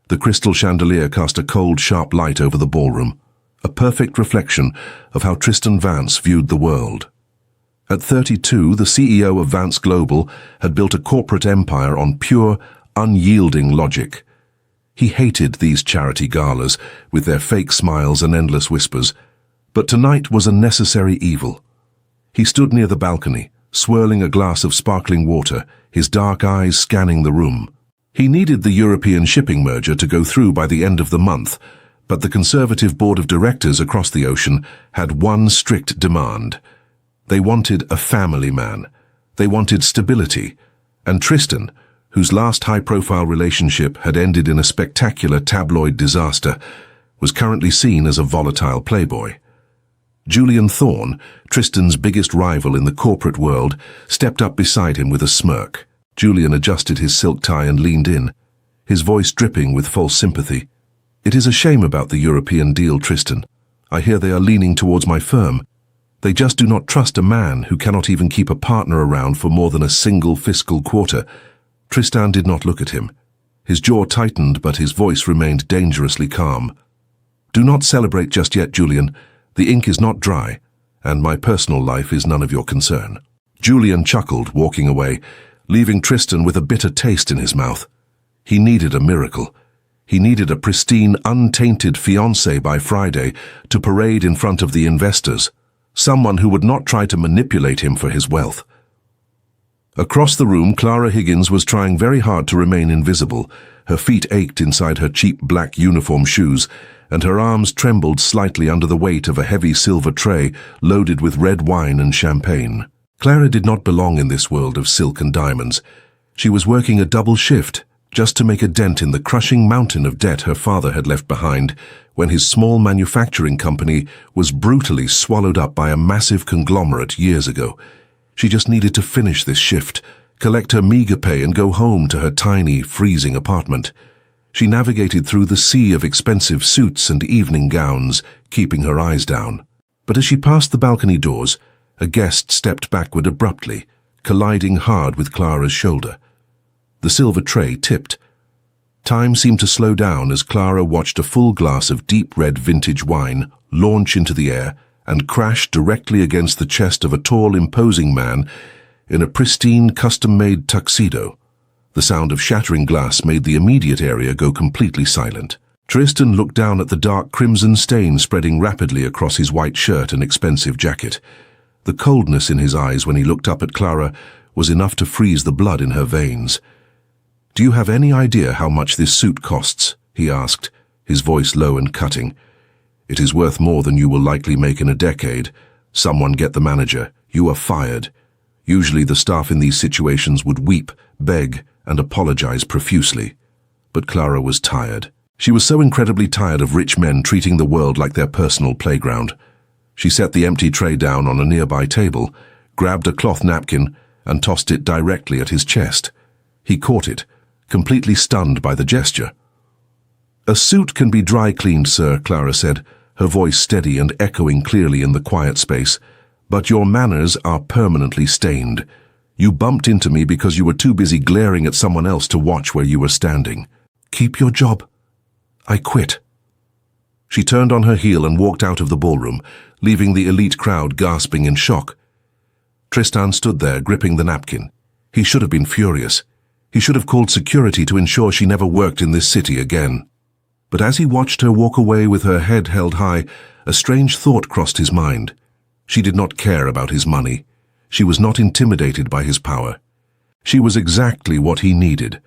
The crystal chandelier cast a cold, sharp light over the ballroom, a perfect reflection of how Tristan Vance viewed the world. At 32, the CEO of Vance Global had built a corporate empire on pure, unyielding logic. He hated these charity galas with their fake smiles and endless whispers, but tonight was a necessary evil. He stood near the balcony, swirling a glass of sparkling water, his dark eyes scanning the room. He needed the European shipping merger to go through by the end of the month, but the conservative board of directors across the ocean had one strict demand. They wanted a family man. They wanted stability. And Tristan, whose last high-profile relationship had ended in a spectacular tabloid disaster, was currently seen as a volatile playboy. Julian Thorne, Tristan's biggest rival in the corporate world, stepped up beside him with a smirk. Julian adjusted his silk tie and leaned in, his voice dripping with false sympathy. "It is a shame about the European deal, Tristan. I hear they are leaning towards my firm. They just do not trust a man who cannot even keep a partner around for more than a single fiscal quarter." Tristan did not look at him. His jaw tightened, but his voice remained dangerously calm. "Do not celebrate just yet, Julian. The ink is not dry, and my personal life is none of your concern." Julian chuckled, walking away, leaving Tristan with a bitter taste in his mouth. He needed a miracle. He needed a pristine, untainted fiancé by Friday to parade in front of the investors, someone who would not try to manipulate him for his wealth. Across the room, Clara Higgins was trying very hard to remain invisible. Her feet ached inside her cheap black uniform shoes, and her arms trembled slightly under the weight of a heavy silver tray loaded with red wine and champagne. Clara did not belong in this world of silk and diamonds. She was working a double shift just to make a dent in the crushing mountain of debt her father had left behind when his small manufacturing company was brutally swallowed up by a massive conglomerate years ago. She just needed to finish this shift, collect her meager pay and go home to her tiny, freezing apartment. She navigated through the sea of expensive suits and evening gowns, keeping her eyes down. But as she passed the balcony doors, a guest stepped backward abruptly, colliding hard with Clara's shoulder. The silver tray tipped. Time seemed to slow down as Clara watched a full glass of deep red vintage wine launch into the air and crash directly against the chest of a tall, imposing man in a pristine, custom-made tuxedo. The sound of shattering glass made the immediate area go completely silent. Tristan looked down at the dark crimson stain spreading rapidly across his white shirt and expensive jacket. The coldness in his eyes when he looked up at Clara was enough to freeze the blood in her veins. "Do you have any idea how much this suit costs?" he asked, his voice low and cutting. "It is worth more than you will likely make in a decade. Someone get the manager. You are fired." Usually the staff in these situations would weep, beg, and apologize profusely. But Clara was tired. She was so incredibly tired of rich men treating the world like their personal playground. She set the empty tray down on a nearby table, grabbed a cloth napkin, and tossed it directly at his chest. He caught it, completely stunned by the gesture. "A suit can be dry cleaned, sir," Clara said, her voice steady and echoing clearly in the quiet space. "But your manners are permanently stained. You bumped into me because you were too busy glaring at someone else to watch where you were standing. Keep your job." "I quit." She turned on her heel and walked out of the ballroom, leaving the elite crowd gasping in shock. Tristan stood there, gripping the napkin. He should have been furious. He should have called security to ensure she never worked in this city again. But as he watched her walk away with her head held high, a strange thought crossed his mind. She did not care about his money. She was not intimidated by his power. She was exactly what he needed.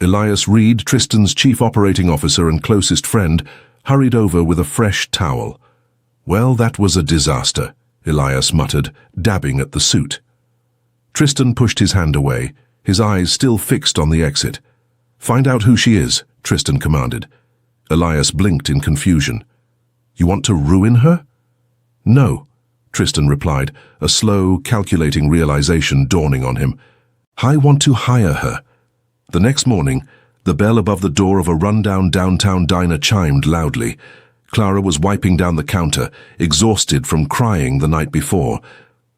Elias Reed, Tristan's chief operating officer and closest friend, hurried over with a fresh towel. "Well, that was a disaster," Elias muttered, dabbing at the suit. Tristan pushed his hand away, his eyes still fixed on the exit. "Find out who she is," Tristan commanded. Elias blinked in confusion. "You want to ruin her?" "No," Tristan replied, a slow, calculating realization dawning on him. "I want to hire her." The next morning, the bell above the door of a rundown downtown diner chimed loudly. Clara was wiping down the counter, exhausted from crying the night before.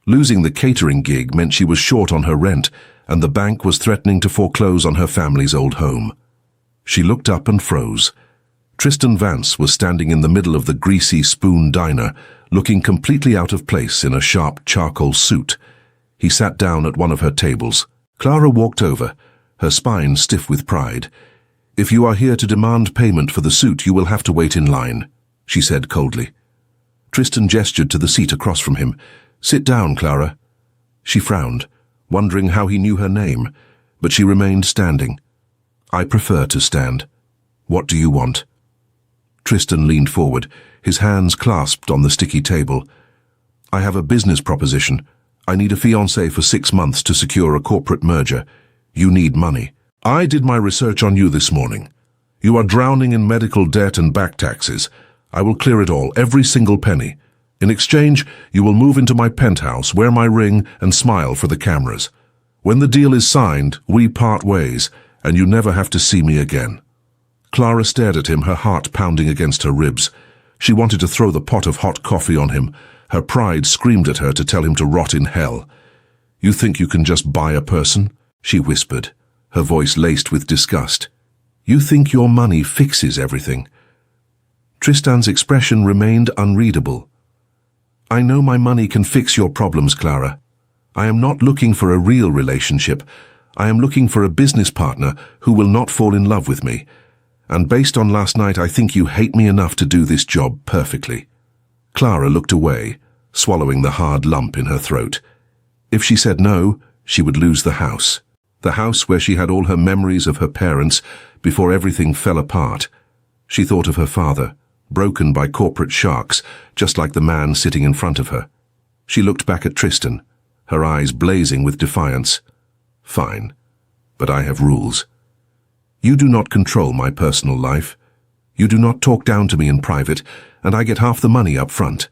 Losing the catering gig meant she was short on her rent, and the bank was threatening to foreclose on her family's old home. She looked up and froze. Tristan Vance was standing in the middle of the greasy spoon diner, looking completely out of place in a sharp charcoal suit. He sat down at one of her tables. Clara walked over, her spine stiff with pride. "If you are here to demand payment for the suit, you will have to wait in line," she said coldly. Tristan gestured to the seat across from him. "Sit down, Clara." She frowned, wondering how he knew her name, but she remained standing. "I prefer to stand. What do you want?" Tristan leaned forward, his hands clasped on the sticky table. "I have a business proposition. I need a fiancé for 6 months to secure a corporate merger. You need money. I did my research on you this morning. You are drowning in medical debt and back taxes. I will clear it all, every single penny. In exchange, you will move into my penthouse, wear my ring, and smile for the cameras. When the deal is signed, we part ways, and you never have to see me again." Clara stared at him, her heart pounding against her ribs. She wanted to throw the pot of hot coffee on him. Her pride screamed at her to tell him to rot in hell. "You think you can just buy a person?" she whispered, her voice laced with disgust. "You think your money fixes everything?" Tristan's expression remained unreadable. "I know my money can fix your problems, Clara. I am not looking for a real relationship. I am looking for a business partner who will not fall in love with me. And based on last night, I think you hate me enough to do this job perfectly." Clara looked away, swallowing the hard lump in her throat. If she said no, she would lose the house where she had all her memories of her parents before everything fell apart. She thought of her father, broken by corporate sharks, just like the man sitting in front of her. She looked back at Tristan, her eyes blazing with defiance. "Fine, but I have rules. You do not control my personal life. You do not talk down to me in private, and I get half the money up front."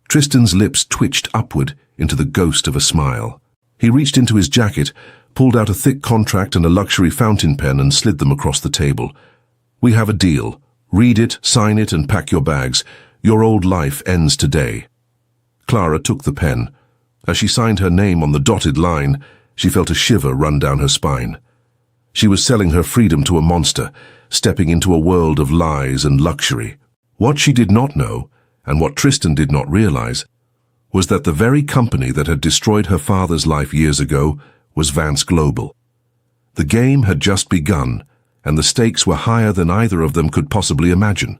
Tristan's lips twitched upward into the ghost of a smile. He reached into his jacket, pulled out a thick contract and a luxury fountain pen and slid them across the table. "We have a deal. Read it, sign it, and pack your bags. Your old life ends today." Clara took the pen. As she signed her name on the dotted line, she felt a shiver run down her spine. She was selling her freedom to a monster, stepping into a world of lies and luxury. What she did not know, and what Tristan did not realize, was that the very company that had destroyed her father's life years ago was Vance Global. The game had just begun, and the stakes were higher than either of them could possibly imagine.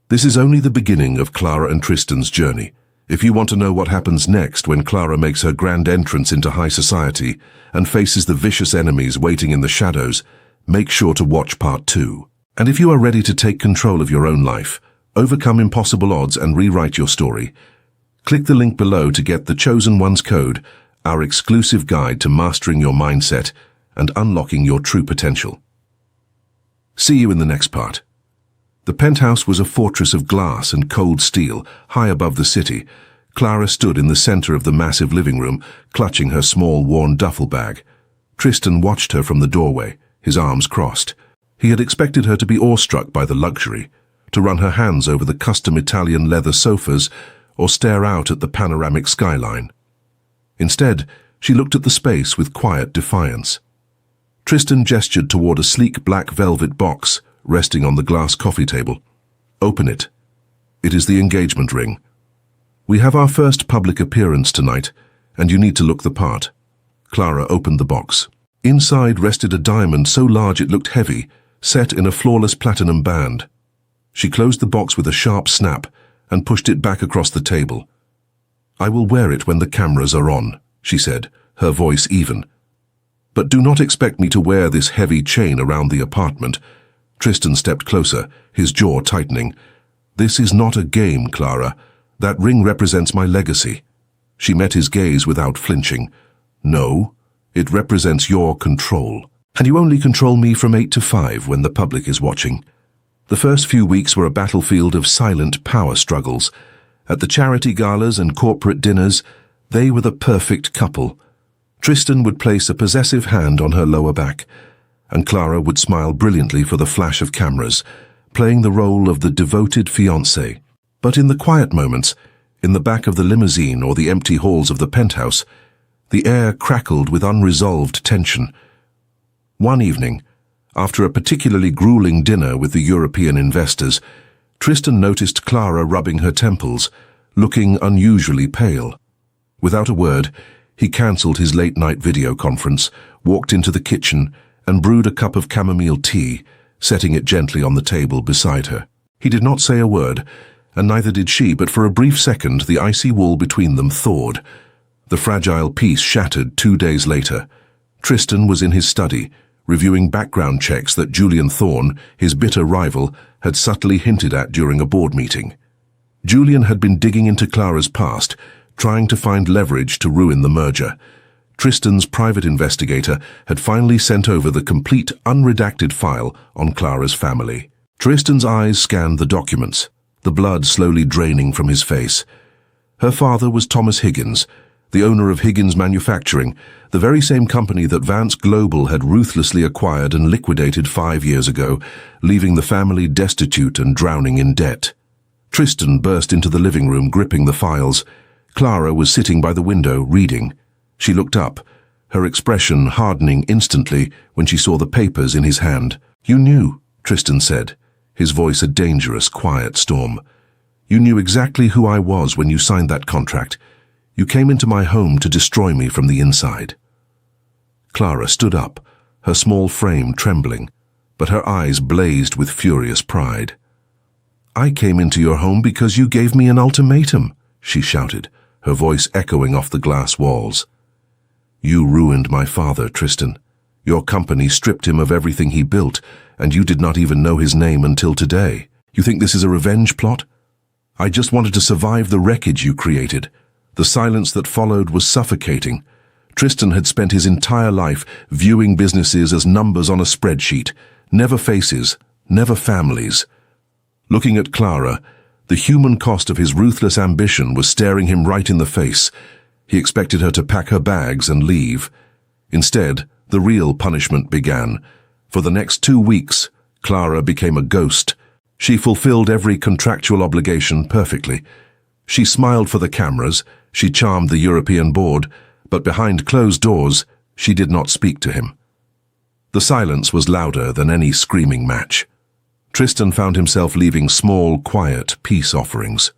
This is only the beginning of Clara and Tristan's journey. If you want to know what happens next when Clara makes her grand entrance into high society and faces the vicious enemies waiting in the shadows, make sure to watch part 2. And if you are ready to take control of your own life, overcome impossible odds and rewrite your story, click the link below to get the Chosen One's Code, our exclusive guide to mastering your mindset and unlocking your true potential. See you in the next part. The penthouse was a fortress of glass and cold steel, high above the city. Clara stood in the center of the massive living room, clutching her small, worn duffel bag. Tristan watched her from the doorway, his arms crossed. He had expected her to be awestruck by the luxury, to run her hands over the custom Italian leather sofas or stare out at the panoramic skyline. Instead, she looked at the space with quiet defiance. Tristan gestured toward a sleek black velvet box resting on the glass coffee table. "Open it. It is the engagement ring. We have our first public appearance tonight, and you need to look the part." Clara opened the box. Inside rested a diamond so large it looked heavy, set in a flawless platinum band. She closed the box with a sharp snap and pushed it back across the table. "I will wear it when the cameras are on," she said, her voice even. "But do not expect me to wear this heavy chain around the apartment." Tristan stepped closer, his jaw tightening. "This is not a game, Clara. That ring represents my legacy." She met his gaze without flinching. "No, it represents your control. And you only control me from 8 to 5 when the public is watching." The first few weeks were a battlefield of silent power struggles. At the charity galas and corporate dinners, they were the perfect couple. Tristan would place a possessive hand on her lower back, and Clara would smile brilliantly for the flash of cameras, playing the role of the devoted fiancé. But in the quiet moments, in the back of the limousine or the empty halls of the penthouse, the air crackled with unresolved tension. One evening, After a particularly grueling dinner with the European investors, Tristan noticed Clara rubbing her temples, looking unusually pale. Without a word, he cancelled his late-night video conference, walked into the kitchen, and brewed a cup of chamomile tea, setting it gently on the table beside her. He did not say a word, and neither did she, but for a brief second the icy wall between them thawed. The fragile peace shattered 2 days later. Tristan was in his study, reviewing background checks that Julian Thorne, his bitter rival, had subtly hinted at during a board meeting. Julian had been digging into Clara's past, trying to find leverage to ruin the merger. Tristan's private investigator had finally sent over the complete unredacted file on Clara's family. Tristan's eyes scanned the documents, the blood slowly draining from his face. Her father was Thomas Higgins, the owner of Higgins Manufacturing, the very same company that Vance Global had ruthlessly acquired and liquidated 5 years ago, leaving the family destitute and drowning in debt. Tristan burst into the living room, gripping the files. Clara was sitting by the window, reading. She looked up, her expression hardening instantly when she saw the papers in his hand. "You knew," Tristan said, his voice a dangerous, quiet storm. "You knew exactly who I was when you signed that contract. You came into my home to destroy me from the inside." Clara stood up, her small frame trembling, but her eyes blazed with furious pride. "I came into your home because you gave me an ultimatum," she shouted, her voice echoing off the glass walls. "You ruined my father, Tristan. Your company stripped him of everything he built, and you did not even know his name until today. You think this is a revenge plot? I just wanted to survive the wreckage you created." The silence that followed was suffocating. Tristan had spent his entire life viewing businesses as numbers on a spreadsheet, never faces, never families. Looking at Clara, the human cost of his ruthless ambition was staring him right in the face. He expected her to pack her bags and leave. Instead, the real punishment began. For the next 2 weeks, Clara became a ghost. She fulfilled every contractual obligation perfectly. She smiled for the cameras, she charmed the European board, but behind closed doors, she did not speak to him. The silence was louder than any screaming match. Tristan found himself leaving small, quiet peace offerings.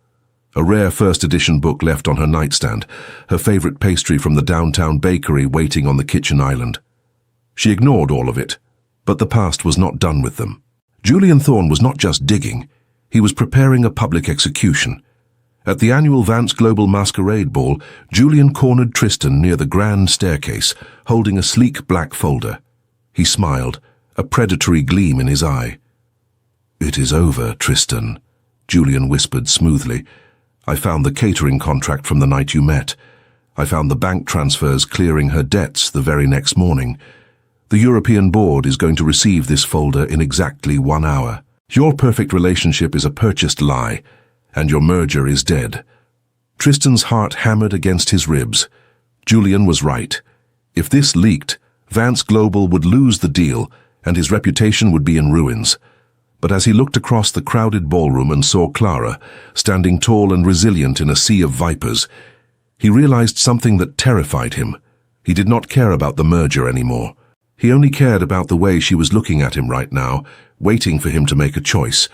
A rare first edition book left on her nightstand, her favorite pastry from the downtown bakery waiting on the kitchen island. She ignored all of it, but the past was not done with them. Julian Thorne was not just digging, he was preparing a public execution. At the annual Vance Global Masquerade Ball, Julian cornered Tristan near the grand staircase, holding a sleek black folder. He smiled, a predatory gleam in his eye. "It is over, Tristan," Julian whispered smoothly. "I found the catering contract from the night you met. I found the bank transfers clearing her debts the very next morning. The European board is going to receive this folder in exactly 1 hour. Your perfect relationship is a purchased lie, and your merger is dead." Tristan's heart hammered against his ribs. Julian was right. If this leaked, Vance Global would lose the deal, and his reputation would be in ruins. But as he looked across the crowded ballroom and saw Clara, standing tall and resilient in a sea of vipers, he realized something that terrified him. He did not care about the merger anymore. He only cared about the way she was looking at him right now, waiting for him to make a choice.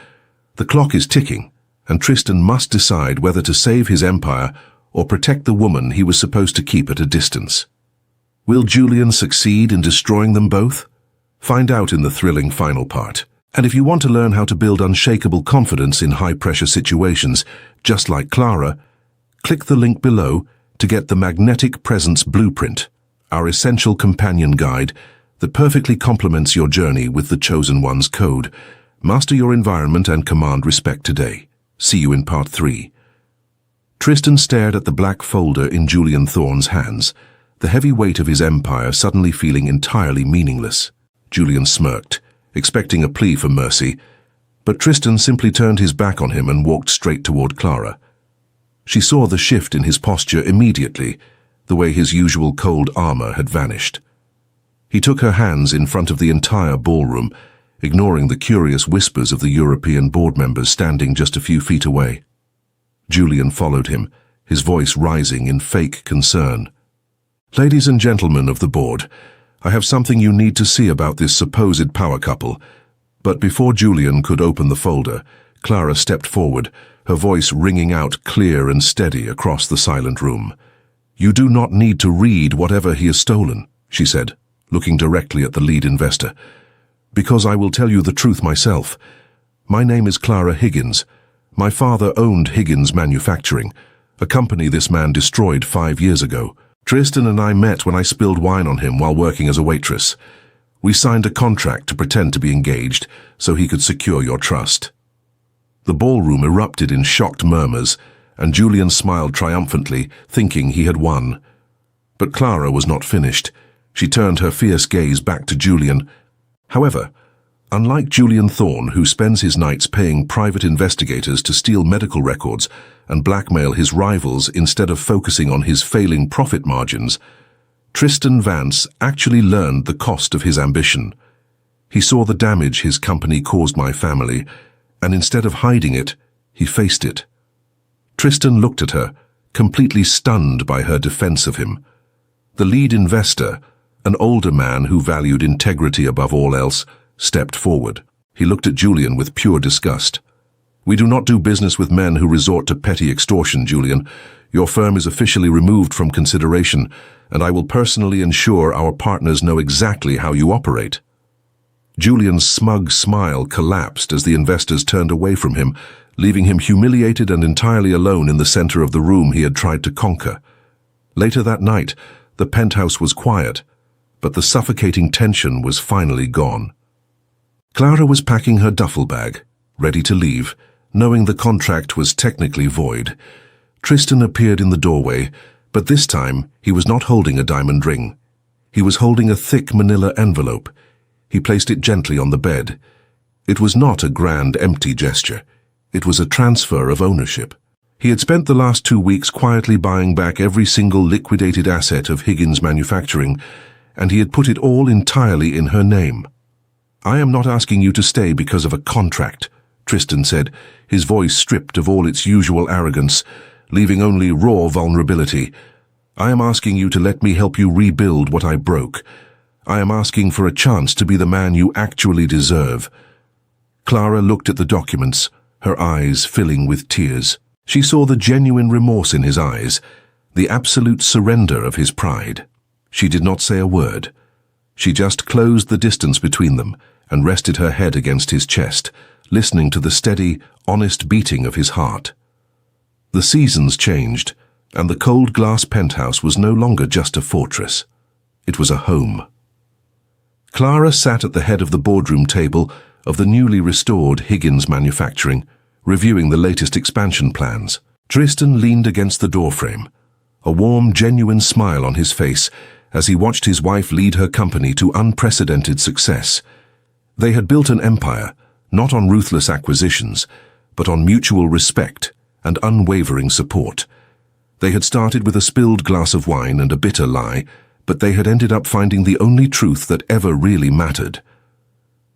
The clock is ticking, and Tristan must decide whether to save his empire or protect the woman he was supposed to keep at a distance. Will Julian succeed in destroying them both? Find out in the thrilling final part. And if you want to learn how to build unshakable confidence in high-pressure situations, just like Clara, click the link below to get the Magnetic Presence Blueprint, our essential companion guide that perfectly complements your journey with the Chosen One's code. Master your environment and command respect today. See you in part 3. Tristan stared at the black folder in Julian Thorne's hands, the heavy weight of his empire suddenly feeling entirely meaningless. Julian smirked, expecting a plea for mercy, but Tristan simply turned his back on him and walked straight toward Clara. She saw the shift in his posture immediately, the way his usual cold armor had vanished. He took her hands in front of the entire ballroom, ignoring the curious whispers of the European board members standing just a few feet away. Julian followed him, his voice rising in fake concern. "Ladies and gentlemen of the board, I have something you need to see about this supposed power couple. But before Julian could open the folder, Clara stepped forward, her voice ringing out clear and steady across the silent room. You do not need to read whatever he has stolen, she said, looking directly at the lead investor. Because I will tell you the truth myself. My name is Clara Higgins. My father owned Higgins Manufacturing, a company this man destroyed 5 years ago. Tristan and I met when I spilled wine on him while working as a waitress. We signed a contract to pretend to be engaged so he could secure your trust. The ballroom erupted in shocked murmurs, and Julian smiled triumphantly, thinking he had won. But Clara was not finished. She turned her fierce gaze back to Julian. However, unlike Julian Thorne, who spends his nights paying private investigators to steal medical records and blackmail his rivals instead of focusing on his failing profit margins, Tristan Vance actually learned the cost of his ambition. He saw the damage his company caused my family, and instead of hiding it, he faced it. Tristan looked at her, completely stunned by her defense of him. The lead investor, an older man who valued integrity above all else, stepped forward. He looked at Julian with pure disgust. We do not do business with men who resort to petty extortion, Julian. Your firm is officially removed from consideration, and I will personally ensure our partners know exactly how you operate. Julian's smug smile collapsed as the investors turned away from him, leaving him humiliated and entirely alone in the center of the room he had tried to conquer. Later that night, the penthouse was quiet, but the suffocating tension was finally gone. Clara was packing her duffel bag, ready to leave, knowing the contract was technically void. Tristan appeared in the doorway, but this time he was not holding a diamond ring. He was holding a thick manila envelope. He placed it gently on the bed. It was not a grand, empty gesture. It was a transfer of ownership. He had spent the last 2 weeks quietly buying back every single liquidated asset of Higgins Manufacturing, and he had put it all entirely in her name. I am not asking you to stay because of a contract, Tristan said, his voice stripped of all its usual arrogance, leaving only raw vulnerability. I am asking you to let me help you rebuild what I broke. I am asking for a chance to be the man you actually deserve. Clara looked at the documents, her eyes filling with tears. She saw the genuine remorse in his eyes, the absolute surrender of his pride. She did not say a word. She just closed the distance between them and rested her head against his chest, listening to the steady, honest beating of his heart. The seasons changed, and the cold glass penthouse was no longer just a fortress. It was a home. Clara sat at the head of the boardroom table of the newly restored Higgins Manufacturing, reviewing the latest expansion plans. Tristan leaned against the doorframe, a warm, genuine smile on his face as he watched his wife lead her company to unprecedented success. They had built an empire, not on ruthless acquisitions, but on mutual respect and unwavering support. They had started with a spilled glass of wine and a bitter lie, but they had ended up finding the only truth that ever really mattered.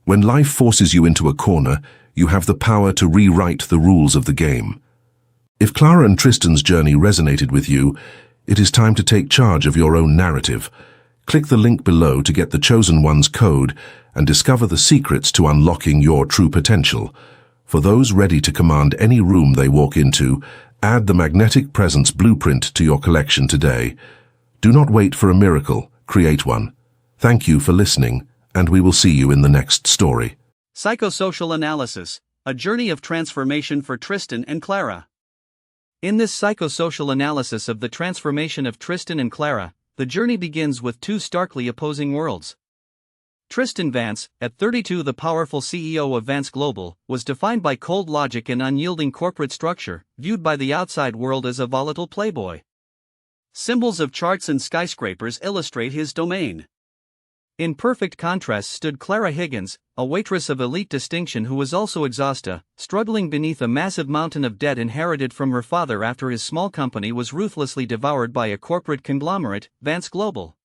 When life forces you into a corner, you have the power to rewrite the rules of the game. If Clara and Tristan's journey resonated with you, it is time to take charge of your own narrative. Click the link below to get the Chosen One's code and discover the secrets to unlocking your true potential. For those ready to command any room they walk into, add the Magnetic Presence Blueprint to your collection today. Do not wait for a miracle, create one. Thank you for listening, and we will see you in the next story. Psychosocial Analysis, a journey of transformation for Tristan and Clara. In this psychosocial analysis of the transformation of Tristan and Clara, the journey begins with two starkly opposing worlds. Tristan Vance, at 32 the powerful CEO of Vance Global, was defined by cold logic and unyielding corporate structure, viewed by the outside world as a volatile playboy. Symbols of charts and skyscrapers illustrate his domain. In perfect contrast stood Clara Higgins, a waitress of elite distinction who was also exhausted, struggling beneath a massive mountain of debt inherited from her father after his small company was ruthlessly devoured by a corporate conglomerate, Vance Global.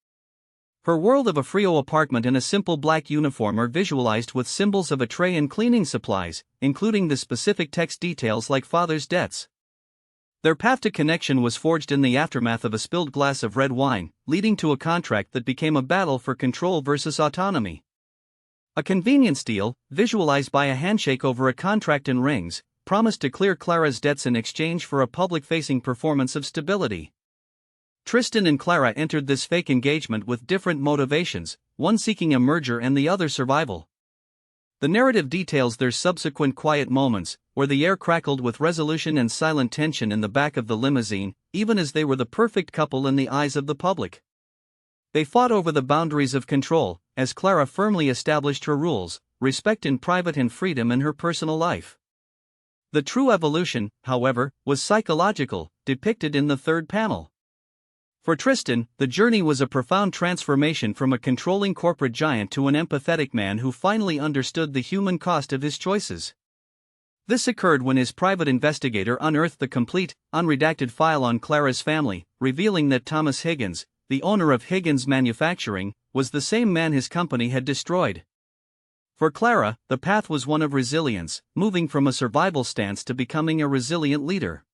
Her world of a Frio apartment and a simple black uniform are visualized with symbols of a tray and cleaning supplies, including the specific text details like father's debts. Their path to connection was forged in the aftermath of a spilled glass of red wine, leading to a contract that became a battle for control versus autonomy. A convenience deal, visualized by a handshake over a contract in rings, promised to clear Clara's debts in exchange for a public-facing performance of stability. Tristan and Clara entered this fake engagement with different motivations, one seeking a merger and the other survival. The narrative details their subsequent quiet moments, where the air crackled with resolution and silent tension in the back of the limousine, even as they were the perfect couple in the eyes of the public. They fought over the boundaries of control, as Clara firmly established her rules, respect in private and freedom in her personal life. The true evolution, however, was psychological, depicted in the third panel. For Tristan, the journey was a profound transformation from a controlling corporate giant to an empathetic man who finally understood the human cost of his choices. This occurred when his private investigator unearthed the complete, unredacted file on Clara's family, revealing that Thomas Higgins, the owner of Higgins Manufacturing, was the same man his company had destroyed. For Clara, the path was one of resilience, moving from a survival stance to becoming a resilient leader.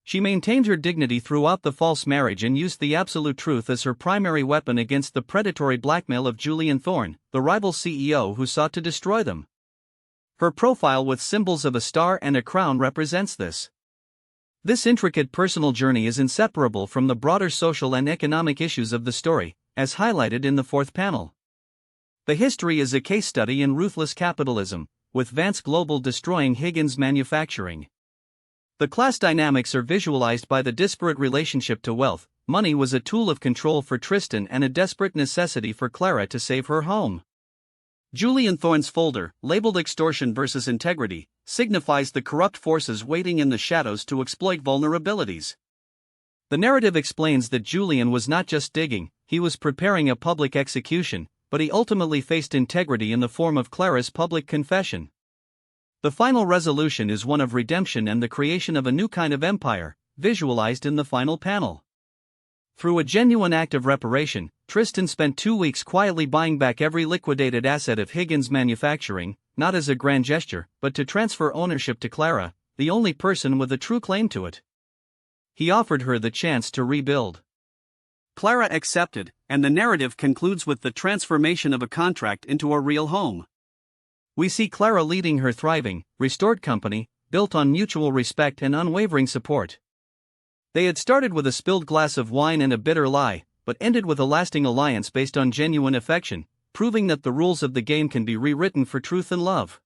She maintained her dignity throughout the false marriage and used the absolute truth as her primary weapon against the predatory blackmail of Julian Thorne, the rival CEO who sought to destroy them. Her profile with symbols of a star and a crown represents this. This intricate personal journey is inseparable from the broader social and economic issues of the story, as highlighted in the fourth panel. The history is a case study in ruthless capitalism, with Vance Global destroying Higgins Manufacturing. The class dynamics are visualized by the disparate relationship to wealth. Money was a tool of control for Tristan and a desperate necessity for Clara to save her home. Julian Thorne's folder, labeled Extortion versus Integrity, signifies the corrupt forces waiting in the shadows to exploit vulnerabilities. The narrative explains that Julian was not just digging, he was preparing a public execution, but he ultimately faced integrity in the form of Clara's public confession. The final resolution is one of redemption and the creation of a new kind of empire, visualized in the final panel. Through a genuine act of reparation, Tristan spent 2 weeks quietly buying back every liquidated asset of Higgins Manufacturing, not as a grand gesture, but to transfer ownership to Clara, the only person with a true claim to it. He offered her the chance to rebuild. Clara accepted, and the narrative concludes with the transformation of a contract into a real home. We see Clara leading her thriving, restored company, built on mutual respect and unwavering support. They had started with a spilled glass of wine and a bitter lie, but ended with a lasting alliance based on genuine affection, proving that the rules of the game can be rewritten for truth and love.